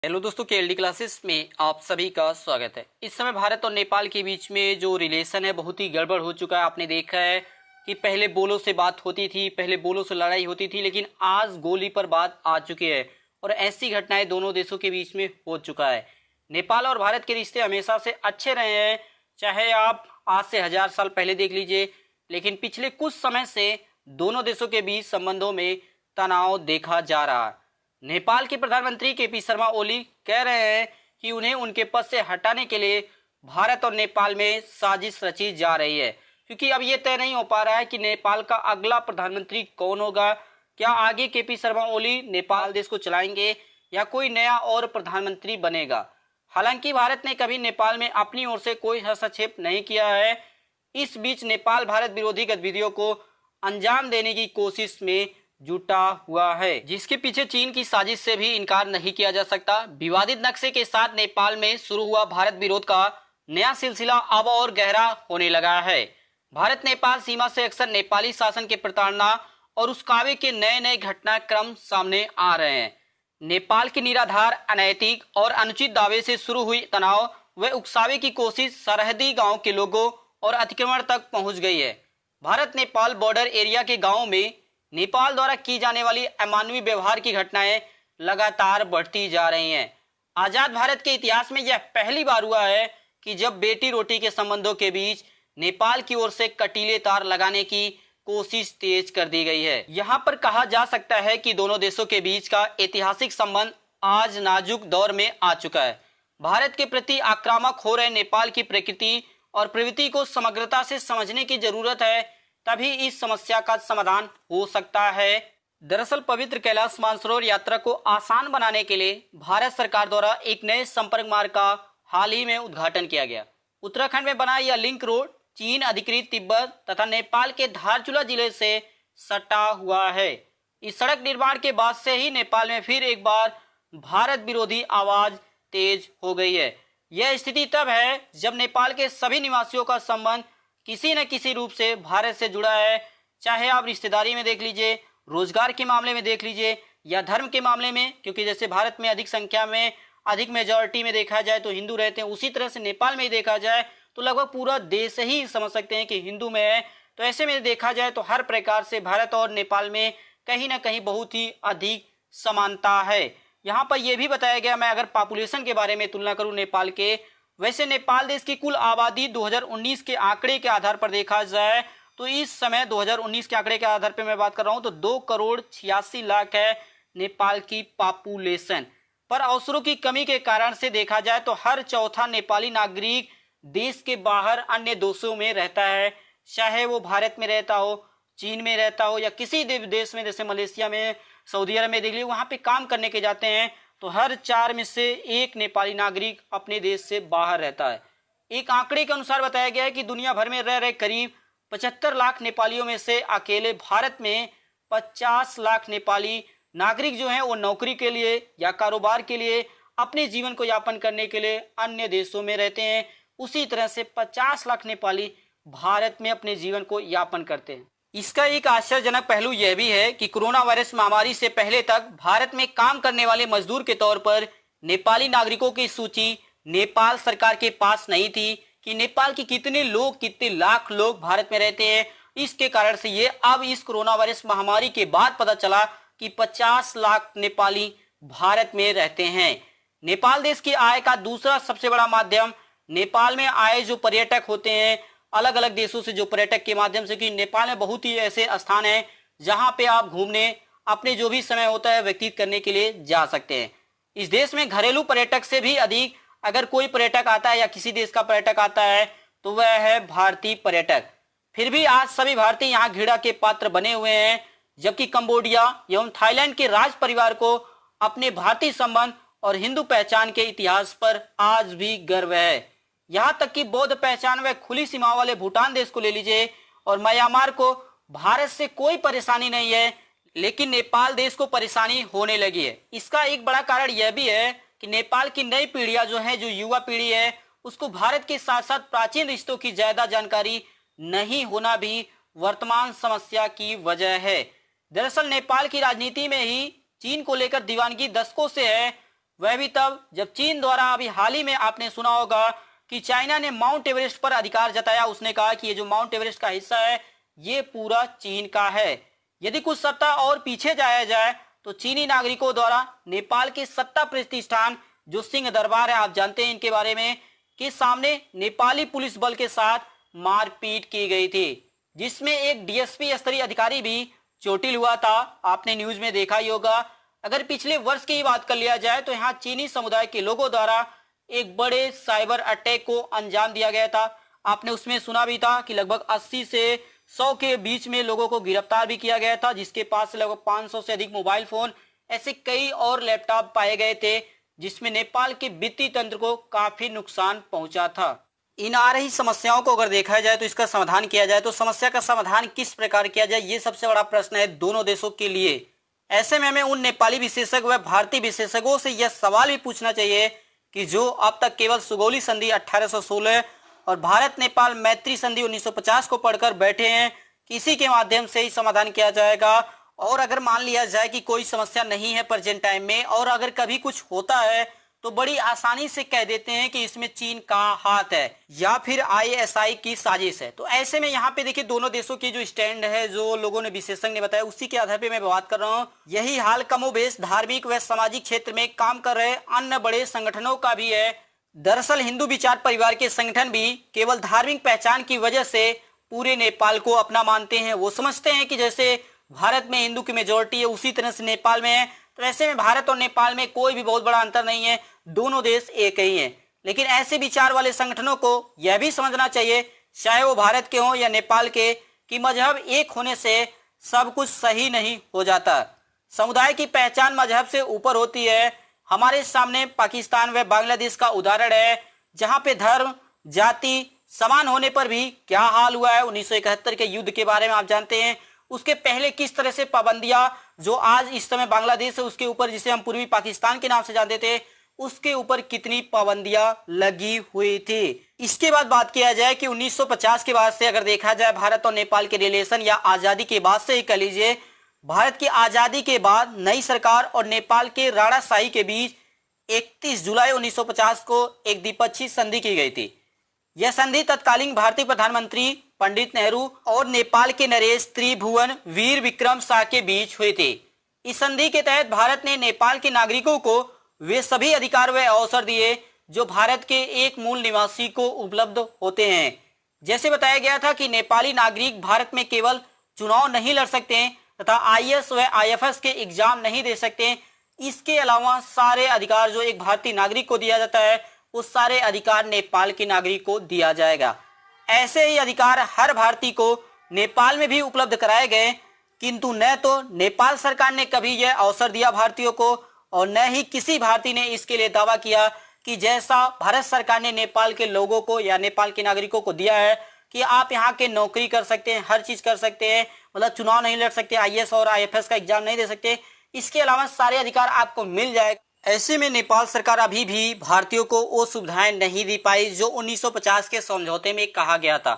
Hello दोस्तों, KLD classes में आप सभी का स्वागत है। इस समय भारत और नेपाल के बीच में जो रिलेशन है बहुत ही गड़बड़ हो चुका है। आपने देखा है कि पहले बोलों से बात होती थी, पहले बोलों से लड़ाई होती थी, लेकिन आज गोली पर बात आ चुकी है और ऐसी घटनाएं दोनों देशों के बीच में हो चुका है। नेपाल और भारत के रिश्ते हमेशा से अच्छे रहे हैं, चाहे आप आज से 1000 साल पहले देख लीजिए, लेकिन पिछले कुछ समय से दोनों देशों के बीच संबंधों में तनाव देखा जा रहा है। नेपाल के प्रधानमंत्री केपी शर्मा ओली कह रहे हैं कि उन्हें उनके पद से हटाने के लिए भारत और नेपाल में साजिश रची जा रही है, क्योंकि अब ये तय नहीं हो पा रहा है कि नेपाल का अगला प्रधानमंत्री कौन होगा। क्या आगे केपी शर्मा ओली नेपाल देश को चलाएंगे या कोई नया और प्रधानमंत्री बनेगा। हालांकि भारत ने कभी नेपाल में अपनी ओर से कोई हस्तक्षेप नहीं किया है। इस बीच नेपाल भारत विरोधी गतिविधियों को अंजाम देने की कोशिश में जुटा हुआ है, जिसके पीछे चीन की साजिश से भी इनकार नहीं किया जा सकता। विवादित नक्शे के साथ नेपाल में शुरू हुआ भारत विरोध का नया सिलसिला अब और गहरा होने लगा है। भारत नेपाल सीमा से अक्सर नेपाली शासन के प्रताड़ना और उसकावे के नए नए घटनाक्रम सामने आ रहे हैं। नेपाल के निराधार, अनैतिक और अनुचित दावे से शुरू हुई तनाव व उकसावे की कोशिश सरहदी गांव के लोगों और अतिक्रमण तक पहुंच गई है। भारत नेपाल बॉर्डर एरिया के गांवों में नेपाल द्वारा की जाने वाली अमानवीय व्यवहार की घटनाएं लगातार बढ़ती जा रही हैं। आजाद भारत के इतिहास में यह पहली बार हुआ है कि जब बेटी रोटी के संबंधों के बीच नेपाल की ओर से कटीले तार लगाने की कोशिश तेज कर दी गई है। यहाँ पर कहा जा सकता है कि दोनों देशों के बीच का ऐतिहासिक संबंध आज नाजुक दौर में आ चुका है। भारत के प्रति आक्रामक हो रहे नेपाल की प्रकृति और प्रवृत्ति को समग्रता से समझने की जरूरत है, तभी इस समस्या का समाधान हो सकता है। दरअसल पवित्र कैलाश मानसरोवर यात्रा को आसान बनाने के लिए भारत सरकार द्वारा एक नए संपर्क मार्ग का हाल ही में उद्घाटन किया गया। उत्तराखंड में बना यह लिंक रोड चीन अधिकृत तिब्बत तथा नेपाल के धारचूला जिले से सटा हुआ है। इस सड़क निर्माण के बाद से ही नेपाल में फिर एक बार भारत विरोधी आवाज तेज हो गई है। यह स्थिति तब है जब नेपाल के सभी निवासियों का संबंध किसी न किसी रूप से भारत से जुड़ा है, चाहे आप रिश्तेदारी में देख लीजिए, रोजगार के मामले में देख लीजिए या धर्म के मामले में, क्योंकि जैसे भारत में अधिक संख्या में, अधिक मेजॉरिटी में देखा जाए तो हिंदू रहते हैं, उसी तरह से नेपाल में ही देखा जाए तो लगभग पूरा देश ही समझ सकते हैं कि हिंदू में है। तो ऐसे में देखा जाए तो हर प्रकार से भारत और नेपाल में कहीं ना कहीं बहुत ही अधिक समानता है। यहाँ पर यह भी बताया गया, मैं अगर पॉपुलेशन के बारे में तुलना करूँ नेपाल के, वैसे नेपाल देश की कुल आबादी 2019 के आंकड़े के आधार पर देखा जाए तो इस समय 2019 के आंकड़े के आधार पर मैं बात कर रहा हूं तो 2,86,00,000 है नेपाल की पॉपुलेशन। पर अवसरों की कमी के कारण से देखा जाए तो हर चौथा नेपाली नागरिक देश के बाहर अन्य देशों में रहता है, चाहे वो भारत में रहता हो, चीन में रहता हो या किसी देश में, जैसे मलेशिया में, सऊदी अरब में देख लीजिए, वहां पे काम करने के जाते हैं तो हर 4 में से 1 नेपाली नागरिक अपने देश से बाहर रहता है। एक आंकड़े के अनुसार बताया गया है कि दुनिया भर में रह रहे करीब 75 लाख नेपालियों में से अकेले भारत में 50 लाख नेपाली नागरिक जो हैं वो नौकरी के लिए या कारोबार के लिए, अपने जीवन को यापन करने के लिए अन्य देशों में रहते हैं। उसी तरह से 50 लाख नेपाली भारत में अपने जीवन को यापन करते हैं। इसका एक आश्चर्यजनक पहलू यह भी है कि कोरोना वायरस महामारी से पहले तक भारत में काम करने वाले मजदूर के तौर पर नेपाली नागरिकों की सूची नेपाल सरकार के पास नहीं थी कि नेपाल के कितने लोग, कितने लाख लोग भारत में रहते हैं। इसके कारण से ये अब इस कोरोना वायरस महामारी के बाद पता चला कि 50 लाख नेपाली भारत में रहते हैं। नेपाल देश की आय का दूसरा सबसे बड़ा माध्यम, नेपाल में आए जो पर्यटक होते हैं अलग अलग देशों से, जो पर्यटक के माध्यम से, कि नेपाल में बहुत ही ऐसे स्थान हैं जहां पे आप घूमने, अपने जो भी समय होता है व्यतीत करने के लिए जा सकते हैं। इस देश में घरेलू पर्यटक से भी अधिक अगर कोई पर्यटक आता है या किसी देश का पर्यटक आता है तो वह है भारतीय पर्यटक। फिर भी आज सभी भारतीय यहाँ घृणा के पात्र बने हुए हैं, जबकि कंबोडिया एवं थाईलैंड के राज परिवार को अपने भारतीय संबंध और हिंदू पहचान के इतिहास पर आज भी गर्व है। यहाँ तक कि बौद्ध पहचान व खुली सीमा वाले भूटान देश को ले लीजिए और म्यांमार को भारत से कोई परेशानी नहीं है, लेकिन नेपाल देश को परेशानी होने लगी है। इसका एक बड़ा कारण यह भी है कि नेपाल की नई पीढ़ियां जो है, जो युवा पीढ़ी है, उसको भारत के साथ साथ प्राचीन रिश्तों की ज्यादा जानकारी नहीं होना भी वर्तमान समस्या की वजह है। दरअसल नेपाल की राजनीति में ही चीन को लेकर दीवानगी दशकों से है। वह भी तब जब चीन द्वारा अभी हाल ही में आपने सुना होगा कि चाइना ने माउंट एवरेस्ट पर अधिकार जताया। उसने कहा कि ये जो माउंट एवरेस्ट का हिस्सा है ये पूरा चीन का है। यदि कुछ सप्ताह और पीछे जाया जाए तो चीनी नागरिकों द्वारा नेपाल के 70 प्रतिष्ठान जो सिंह दरबार है, आप जानते हैं इनके बारे में, के सामने नेपाली पुलिस बल के साथ मारपीट की गई थी, जिसमें एक डीएसपी स्तरीय अधिकारी भी चोटिल हुआ था। आपने न्यूज में देखा ही होगा। अगर पिछले वर्ष की बात कर लिया जाए तो यहाँ चीनी समुदाय के लोगों द्वारा एक बड़े साइबर अटैक को अंजाम दिया गया था। आपने उसमें सुना भी था कि लगभग 80 से 100 के बीच में लोगों को गिरफ्तार भी किया गया था, जिसके पास लगभग 500 से अधिक मोबाइल फोन, ऐसे कई और लैपटॉप पाए गए थे, जिसमें नेपाल के वित्तीय तंत्र को काफी नुकसान पहुंचा था। इन आ रही समस्याओं को अगर देखा जाए तो इसका समाधान किया जाए तो समस्या का समाधान किस प्रकार किया जाए, ये सबसे बड़ा प्रश्न है दोनों देशों के लिए। ऐसे में हमें उन नेपाली विशेषज्ञ व भारतीय विशेषज्ञों से यह सवाल भी पूछना चाहिए कि जो अब तक केवल सुगौली संधि 1816 और भारत नेपाल मैत्री संधि 1950 को पढ़कर बैठे हैं कि इसी के माध्यम से ही समाधान किया जाएगा। और अगर मान लिया जाए कि कोई समस्या नहीं है प्रेजेंट टाइम में, और अगर कभी कुछ होता है तो बड़ी आसानी से कह देते हैं कि इसमें चीन का हाथ है या फिर आईएसआई की साजिश है। तो ऐसे में यहाँ पे देखिए दोनों देशों की जो स्टैंड है, जो लोगों ने विशेषज्ञ ने बताया, उसी के आधार पे मैं बात कर रहा हूँ। यही हाल कमोबेश धार्मिक व सामाजिक क्षेत्र में काम कर रहे अन्य बड़े संगठनों का भी है। दरअसल हिंदू विचार परिवार के संगठन भी केवल धार्मिक पहचान की वजह से पूरे नेपाल को अपना मानते हैं। वो समझते हैं कि जैसे भारत में हिंदू की मेजोरिटी है उसी तरह से नेपाल में है, तो ऐसे में भारत और नेपाल में कोई भी बहुत बड़ा अंतर नहीं है, दोनों देश एक ही हैं। लेकिन ऐसे विचार वाले संगठनों को यह भी समझना चाहिए, चाहे वो भारत के हों या नेपाल के, कि मजहब एक होने से सब कुछ सही नहीं हो जाता। समुदाय की पहचान मजहब से ऊपर होती है। हमारे सामने पाकिस्तान व बांग्लादेश का उदाहरण है, जहां पे धर्म जाति समान होने पर भी क्या हाल हुआ है। 1971 के युद्ध के बारे में आप जानते हैं। उसके पहले किस तरह से पाबंदियां जो आज इस समय बांग्लादेश है उसके ऊपर, जिसे हम पूर्वी पाकिस्तान के नाम से जानते थे, उसके ऊपर कितनी पाबंदियां लगी हुई थी। इसके बाद बात किया जाए कि 1950 के बाद से अगर देखा जाए भारत और नेपाल के रिलेशन, या आजादी के बाद से ही कह लीजिए, भारत की आजादी के बाद नई सरकार और नेपाल के राणाशाही के बीच 31 जुलाई 1950 को एक द्विपक्षीय संधि की गई थी। यह संधि तत्कालीन भारतीय प्रधानमंत्री पंडित नेहरू और नेपाल के नरेश त्रिभुवन वीर विक्रम शाह के बीच हुई थी। इस संधि के तहत भारत ने नेपाल के नागरिकों को वे सभी अधिकार व अवसर दिए जो भारत के एक मूल निवासी को उपलब्ध होते हैं। जैसे बताया गया था कि नेपाली नागरिक भारत में केवल चुनाव नहीं लड़ सकते तथा आईएएस व आईएफएस के एग्जाम नहीं दे सकते, इसके अलावा सारे अधिकार जो एक भारतीय नागरिक को दिया जाता है वो सारे अधिकार नेपाल के नागरिक को दिया जाएगा। ऐसे ही अधिकार हर भारतीय को नेपाल में भी उपलब्ध कराए गए, किंतु न तो नेपाल सरकार ने कभी यह अवसर दिया भारतीयों को, और न ही किसी भारतीय ने इसके लिए दावा किया कि जैसा भारत सरकार ने नेपाल के लोगों को या नेपाल के नागरिकों को दिया है कि आप यहाँ के नौकरी कर सकते हैं, हर चीज कर सकते हैं, मतलब चुनाव नहीं लड़ सकते, आईएएस और आईएफएस का एग्जाम नहीं दे सकते, इसके अलावा सारे अधिकार आपको मिल जाएगा। ऐसे में नेपाल सरकार अभी भी भारतीयों को वो सुविधाएं नहीं दे पाई जो 1950 के समझौते में कहा गया था।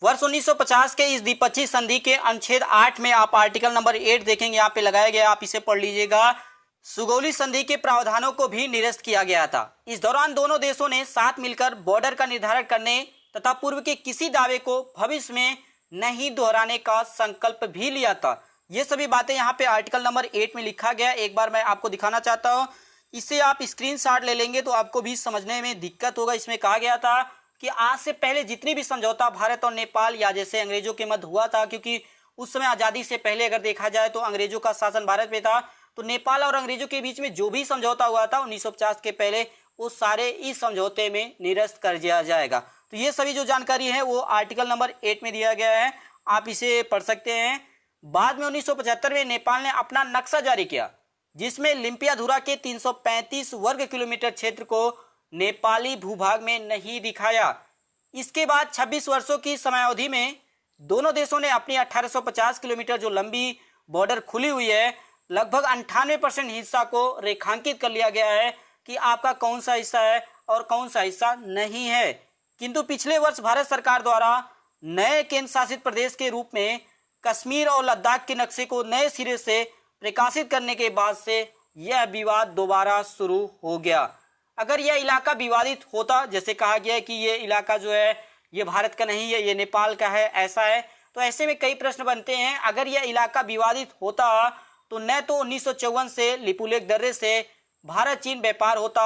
वर्ष 1950 के इस द्विपक्षीय संधि के अनुच्छेद 8 में आप आर्टिकल नंबर 8 देखेंगे, यहाँ पे लगाया गया, आप इसे पढ़ लीजिएगा। सुगौली संधि के प्रावधानों को भी निरस्त किया गया था। इस दौरान दोनों देशों ने साथ मिलकर बॉर्डर का निर्धारण करने तथा पूर्व के किसी दावे को भविष्य में नहीं दोहराने का संकल्प भी लिया था। ये सभी बातें यहाँ पे आर्टिकल नंबर 8 में लिखा गया। एक बार मैं आपको दिखाना चाहता हूँ, इसे आप स्क्रीनशॉट ले लेंगे तो आपको भी समझने में दिक्कत होगा। इसमें कहा गया था कि आज से पहले जितनी भी समझौता भारत और नेपाल या जैसे अंग्रेजों के मध्य हुआ था, क्योंकि उस समय आजादी से पहले अगर देखा जाए तो अंग्रेजों का शासन भारत में था, तो नेपाल और अंग्रेजों के बीच में जो भी समझौता हुआ था 1950 के पहले, वो सारे इस समझौते में निरस्त कर दिया जाएगा। तो ये सभी जो जानकारी है वो आर्टिकल नंबर 8 में दिया गया है, आप इसे पढ़ सकते हैं। बाद में 1975 में नेपाल ने अपना नक्शा जारी किया, जिसमें लिम्पियाधुरा के 335 वर्ग किलोमीटर क्षेत्र को नेपाली भूभाग में नहीं दिखाया। इसके बाद 26 वर्षों की समयावधि में दोनों देशों ने अपनी 1850 किलोमीटर जो लंबी बॉर्डर खुली हुई है, लगभग 98% हिस्सा को रेखांकित कर लिया गया है कि आपका कौन सा हिस्सा है और कौन सा हिस्सा नहीं है। किंतु पिछले वर्ष भारत सरकार द्वारा नए केंद्र शासित प्रदेश के रूप में कश्मीर और लद्दाख के नक्शे को नए सिरे से प्रकाशित करने के बाद से यह विवाद दोबारा शुरू हो गया। अगर यह इलाका विवादित होता, जैसे कहा गया है कि ये इलाका जो है ये भारत का नहीं है, ये नेपाल का है, ऐसा है, तो ऐसे में कई प्रश्न बनते हैं। अगर यह इलाका विवादित होता तो न तो 1954 से लिपुलेख दर्रे से भारत चीन व्यापार होता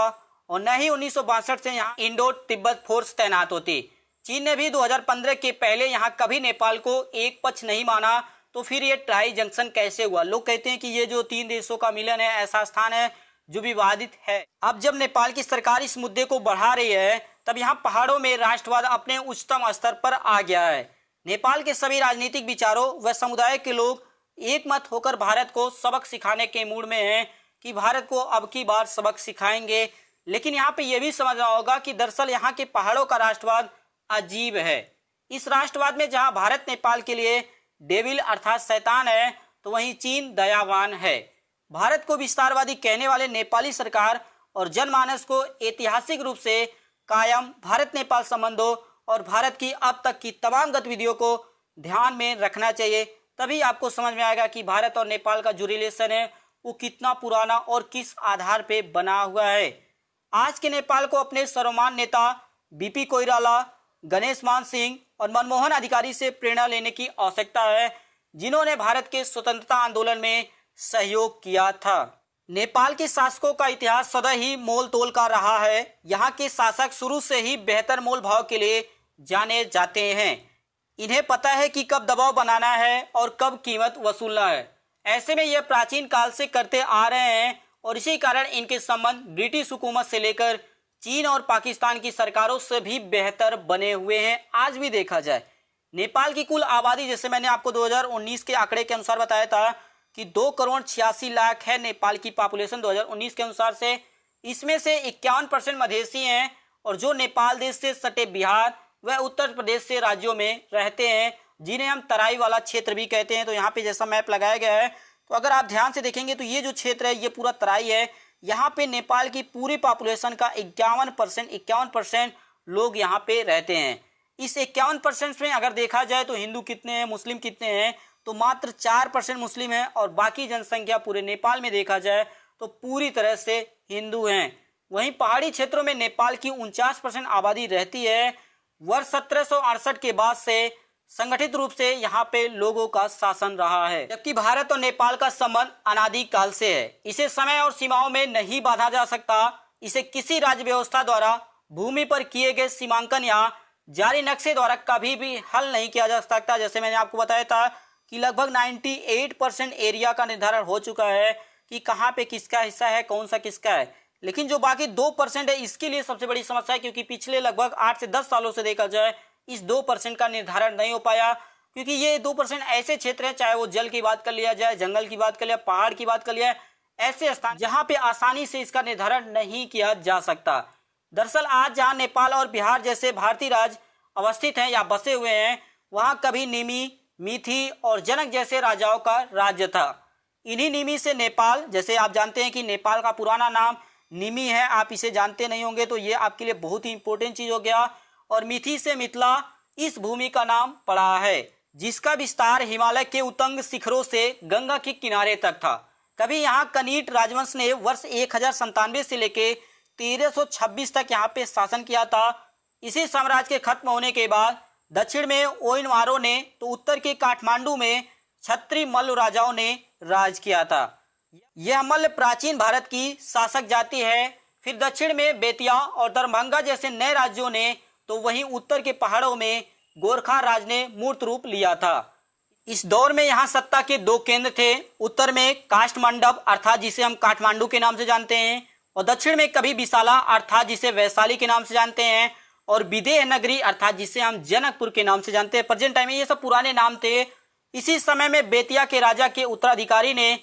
और न ही 1962 से यहाँ इंडो तिब्बत फोर्स तैनात होती। चीन ने भी 2015 के पहले यहाँ कभी नेपाल को एक पक्ष नहीं माना, तो फिर ये ट्राई जंक्शन कैसे हुआ? लोग कहते हैं कि ये जो तीन देशों का मिलन है, ऐसा स्थान है जो विवादित है। अब जब नेपाल की सरकार इस मुद्दे को बढ़ा रही है, तब यहाँ पहाड़ों में राष्ट्रवाद अपने उच्चतम स्तर पर आ गया है। नेपाल के सभी राजनीतिक विचारों व समुदाय के लोग एक मत होकर भारत को सबक सिखाने के मूड में हैं कि भारत को अब की बार सबक सिखाएंगे। लेकिन यहाँ पे यह भी समझना होगा कि दरअसल यहाँ के पहाड़ों का राष्ट्रवाद अजीब है। इस राष्ट्रवाद में जहाँ भारत नेपाल के लिए डेविल अर्थात शैतान है, तो वहीं चीन दयावान है। भारत को विस्तारवादी कहने वाले नेपाली सरकार और जनमानस को ऐतिहासिक रूप से कायम भारत नेपाल संबंधों और भारत की अब तक की तमाम गतिविधियों को ध्यान में रखना चाहिए। तभी आपको समझ में आएगा कि भारत और नेपाल का जो रिलेशन है वो कितना पुराना और किस आधार पे बना हुआ है। आज के नेपाल को अपने सर्वमान्य नेता बीपी कोइराला, गणेश मान सिंह और मनमोहन अधिकारी से प्रेरणा लेने की आवश्यकता है, जिन्होंने भारत के स्वतंत्रता आंदोलन में सहयोग किया था। नेपाल के शासकों का इतिहास सदा ही मोल तोल का रहा है। यहाँ के शासक शुरू से ही बेहतर मोल भाव के लिए जाने जाते हैं। इन्हें पता है कि कब दबाव बनाना है और कब कीमत वसूलना है। ऐसे में यह प्राचीन काल से करते आ रहे हैं और इसी कारण इनके संबंध ब्रिटिश हुकूमत से लेकर चीन और पाकिस्तान की सरकारों से भी बेहतर बने हुए हैं। आज भी देखा जाए नेपाल की कुल आबादी, जैसे मैंने आपको 2019 के आंकड़े के अनुसार बताया था कि 2,86,00,000 है नेपाल की पॉपुलेशन 2019 के अनुसार से। इसमें से 51% मधेसी हैं और जो नेपाल देश से सटे बिहार व उत्तर प्रदेश से राज्यों में रहते हैं, जिन्हें हम तराई वाला क्षेत्र भी कहते हैं। तो यहाँ पे जैसा मैप लगाया गया है, तो अगर आप ध्यान से देखेंगे तो ये जो क्षेत्र है ये पूरा तराई है। यहाँ पे नेपाल की पूरी पॉपुलेशन का 51% लोग यहाँ पे रहते हैं। इस 51% में अगर देखा जाए तो हिंदू कितने हैं, मुस्लिम कितने हैं, तो मात्र 4% मुस्लिम हैं और बाकी जनसंख्या पूरे नेपाल में देखा जाए तो पूरी तरह से हिंदू हैं। वहीं पहाड़ी क्षेत्रों में नेपाल की 49% आबादी रहती है। वर्ष 1768 के बाद से संगठित रूप से यहाँ पे लोगों का शासन रहा है, जबकि भारत और नेपाल का संबंध अनादिकाल से है। इसे समय और सीमाओं में नहीं बांधा जा सकता। इसे किसी राज्य व्यवस्था द्वारा भूमि पर किए गए सीमांकन या जारी नक्शे द्वारा कभी भी हल नहीं किया जा सकता। जैसे मैंने आपको बताया था कि लगभग 98% एरिया का निर्धारण हो चुका है कि कहाँ पे किसका हिस्सा है, कौन सा किसका है। लेकिन जो बाकी 2% है, इसके लिए सबसे बड़ी समस्या है, क्योंकि पिछले लगभग 8 से 10 सालों से देखा जाए इस 2% का निर्धारण नहीं हो पाया। क्योंकि ये 2% ऐसे क्षेत्र हैं, चाहे वो जल की बात कर लिया जाए, जंगल की बात कर लिया, पहाड़ की बात कर लिया, ऐसे स्थान जहाँ पे आसानी से इसका निर्धारण नहीं किया जा सकता। दरअसल आज जहाँ नेपाल और बिहार जैसे भारतीय राज्य अवस्थित हैं या बसे हुए हैं, वहाँ कभी निमी, मिथि और जनक जैसे राजाओं का राज्य था। इन्हीं निमी से नेपाल, जैसे आप जानते हैं कि नेपाल का पुराना नाम निमी है, आप इसे जानते नहीं होंगे तो ये आपके लिए बहुत ही इंपॉर्टेंट चीज हो गया। और मिथि से मिथिला इस भूमि का नाम पड़ा है, जिसका विस्तार हिमालय के उतंग शिखरों से गंगा के किनारे तक था। कभी यहाँ कनीट राजवंश ने वर्ष 1097 से लेके 1326 तक यहाँ पे शासन किया था। इसी साम्राज्य के खत्म होने के बाद दक्षिण में ओइनवारों ने तो उत्तर के काठमांडू में छत्री मल्ल राजाओं ने राज किया था। यह मल्ल प्राचीन भारत की शासक जाति है। फिर दक्षिण में बेतिया और दरभंगा जैसे नए राज्यों ने, तो वहीं उत्तर के पहाड़ों में गोरखा राज ने मूर्त रूप लिया था। इस दौर में यहाँ सत्ता के 2 केंद्र थे। उत्तर में काष्ठमंडप अर्थात जिसे हम काठमांडू के नाम से जानते हैं, और दक्षिण में कभी विशाला अर्थात जिसे वैशाली के नाम से जानते हैं, और विदेह नगरी अर्थात जिसे हम जनकपुर के नाम से जानते हैं। प्रेजेंट टाइम में ये सब पुराने नाम थे। इसी समय में बेतिया के राजा के उत्तराधिकारी ने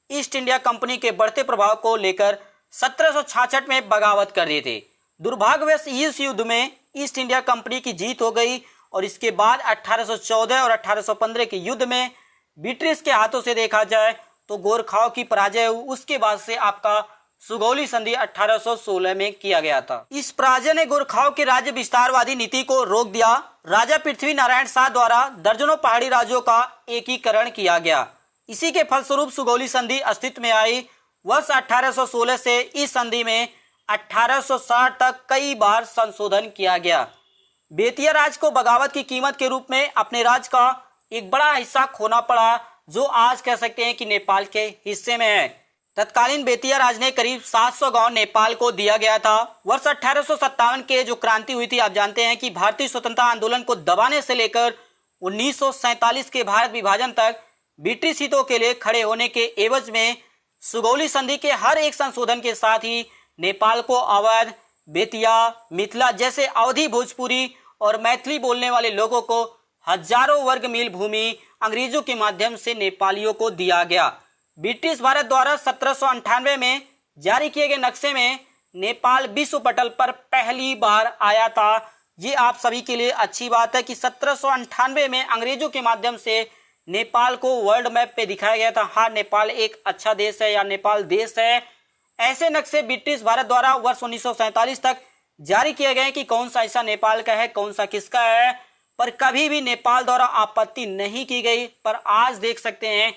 ईस्ट इंडिया कंपनी के बढ़ते प्रभाव को लेकर 1766 में बगावत कर दी थी। दुर्भाग्यवश इस युद्ध में ईस्ट इंडिया कंपनी की जीत हो गई और इसके बाद 1814 और 1815 के युद्ध में ब्रिटिश के हाथों से देखा जाए तो गोरखाओं की पराजय हुई। उसके बाद से आपका सुगौली संधि 1816 में किया गया था। इस पराजय ने गोरखाओं के राज्य विस्तारवादी नीति को रोक दिया। राजा पृथ्वी नारायण शाह द्वारा दर्जनों पहाड़ी राज्यों का एकीकरण किया गया। इसी के फलस्वरूप सुगौली संधि अस्तित्व में आई। वर्ष 1816 से इस संधि में 1860 तक कई बार संशोधन किया गया। बेतिया राज्य को बगावत की कीमत के रूप में अपने राज्य का एक बड़ा हिस्सा खोना पड़ा, जो आज कह सकते हैं कि नेपाल के हिस्से में है। तत्कालीन बेतिया राज्य ने करीब 700 गांव नेपाल को दिया गया था। वर्ष 1857 के जो क्रांति हुई थी, आप जानते हैं कि भारतीय स्वतंत्रता आंदोलन को दबाने से लेकर 1947 के भारत विभाजन तक ब्रिटिश हितों के लिए खड़े होने के एवज में सुगौली संधि के हर एक संशोधन के साथ ही नेपाल को अवध, बेतिया, मिथिला जैसे अवधी, भोजपुरी और मैथिली बोलने वाले लोगों को हजारों वर्ग मील भूमि अंग्रेजों के माध्यम से नेपालियों को दिया गया। ब्रिटिश भारत द्वारा 1798 में जारी किए गए नक्शे में नेपाल विश्व पटल पर पहली बार आया था। ये आप सभी के लिए अच्छी बात है कि 1798 में अंग्रेजों के माध्यम से नेपाल को वर्ल्ड मैप पे दिखाया गया था। हाँ, नेपाल एक अच्छा देश है या नेपाल देश है। ऐसे नक्शे ब्रिटिश भारत द्वारा वर्ष 1947 तक जारी किए गए कि कौन सा हिस्सा नेपाल का है, कौन सा किसका है, पर कभी भी नेपाल द्वारा आपत्ति नहीं की गई। पर आज देख सकते हैं,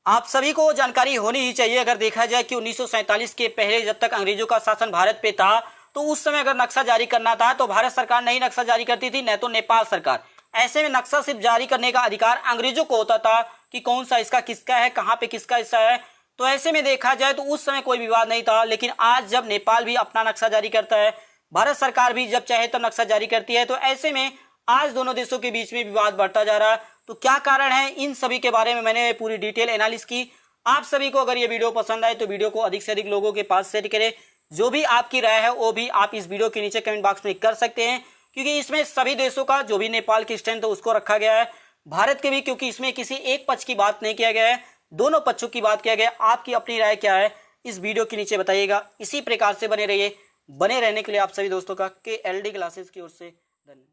आप सभी को जानकारी होनी ही चाहिए। अगर देखा जाए कि 1947 के पहले जब तक अंग्रेजों का शासन भारत पे था, तो उस समय अगर नक्शा जारी करना था तो भारत सरकार नहीं नक्शा जारी करती थी, न तो नेपाल सरकार। ऐसे में नक्शा सिर्फ जारी करने का अधिकार अंग्रेजों को होता था कि कौन सा इसका किसका है, कहाँ पे किसका हिस्सा है। तो ऐसे में देखा जाए तो उस समय कोई विवाद नहीं था। लेकिन आज जब नेपाल भी अपना नक्शा जारी करता है, भारत सरकार भी जब चाहे तब नक्शा जारी करती है, तो ऐसे में आज दोनों देशों के बीच में विवाद बढ़ता जा रहा है। तो क्या कारण है, इन सभी के बारे में मैंने पूरी डिटेल एनालिसिस की। आप सभी को अगर ये वीडियो पसंद आए तो वीडियो को अधिक से अधिक लोगों के पास शेयर करें। जो भी आपकी राय है वो भी आप इस वीडियो के नीचे कमेंट बॉक्स में कर सकते हैं, क्योंकि इसमें सभी देशों का जो भी नेपाल की स्टैंड है उसको रखा गया है, भारत के भी, क्योंकि इसमें किसी एक पक्ष की बात नहीं किया गया है, दोनों पक्षों की बात किया गया। आपकी अपनी राय क्या है इस वीडियो के नीचे बताइएगा। इसी प्रकार से बने रहिए। बने रहने के लिए आप सभी दोस्तों का KLD क्लासेस की ओर से धन्यवाद।